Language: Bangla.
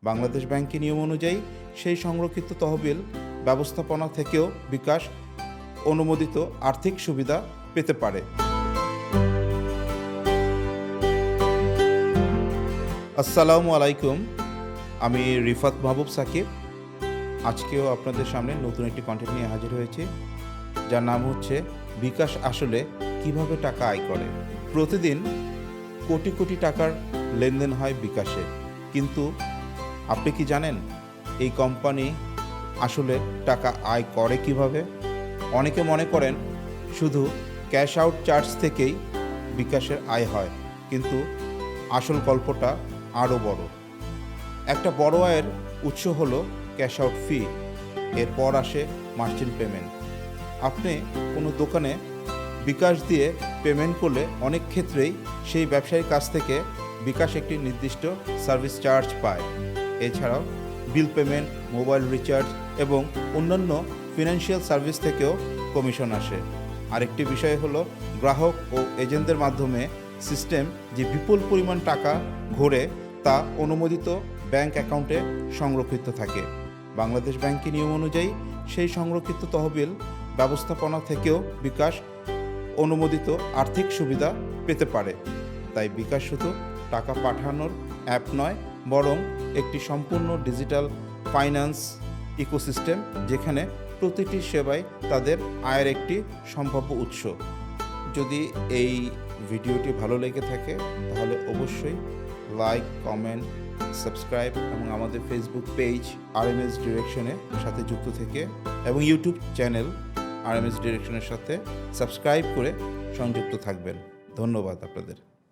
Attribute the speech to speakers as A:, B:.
A: বাংলাদেশ ব্যাংকের নিয়ম অনুযায়ী সেই সংরক্ষিত তহবিল ব্যবস্থাপনা থেকেও বিকাশ অনুমোদিত আর্থিক সুবিধা পেতে পারে। আসসালামু আলাইকুম, আমি রিফাত মাহবুব সাকিব। আজকেও আপনাদের সামনে নতুন একটি কন্টেন্ট নিয়ে হাজির হয়েছি, যার নাম হচ্ছে বিকাশ আসলে কিভাবে টাকা আয় করে। প্রতিদিন কোটি কোটি টাকার লেনদেন হয় বিকাশে, কিন্তু আপনি কি জানেন এই কোম্পানি আসলে টাকা আয় করে কিভাবে? অনেকে মনে করেন শুধু ক্যাশ আউট চার্জ থেকেই বিকাশের আয় হয়, কিন্তু আসল গল্পটা আরও বড়। একটা বড় আয়ের উৎস হলো ক্যাশ আউট ফি, এরপর আসে মার্চেন্ট পেমেন্ট। আপনি কোনো দোকানে বিকাশ দিয়ে পেমেন্ট করলে অনেক ক্ষেত্রেই সেই ব্যবসায়ীর কাছ থেকে বিকাশ একটি নির্দিষ্ট সার্ভিস চার্জ পায়। এছাড়াও বিল পেমেন্ট, মোবাইল রিচার্জ এবং অন্যান্য ফিনান্সিয়াল সার্ভিস থেকেও কমিশন আসে। আরেকটি বিষয় হলো গ্রাহক ও এজেন্টদের মাধ্যমে সিস্টেম যে বিপুল পরিমাণ টাকা ঘোরে তা অনুমোদিত ব্যাংক অ্যাকাউন্টে সংরক্ষিত থাকে। বাংলাদেশ ব্যাংকের নিয়ম অনুযায়ী সেই সংরক্ষিত তহবিল ব্যবস্থাপনা থেকেও বিকাশ অনুমোদিত আর্থিক সুবিধা পেতে পারে। তাই বিকাশ শুধু টাকা পাঠানোর অ্যাপ নয়, বরং একটি সম্পূর্ণ ডিজিটাল ফাইন্যান্স ইকোসিস্টেম, যেখানে প্রতিটি সেবাই তাদের আয়ের একটি সম্ভাব্য উৎস। যদি এই ভিডিওটি ভালো লেগে থাকে তাহলে অবশ্যই লাইক, কমেন্ট, সাবস্ক্রাইব এবং আমাদের ফেসবুক পেজ RMS ডিরেকশনের সাথে যুক্ত থেকে এবং ইউটিউব চ্যানেল RMS ডিরেকশনের সাথে সাবস্ক্রাইব করে সংযুক্ত থাকবেন। ধন্যবাদ আপনাদের।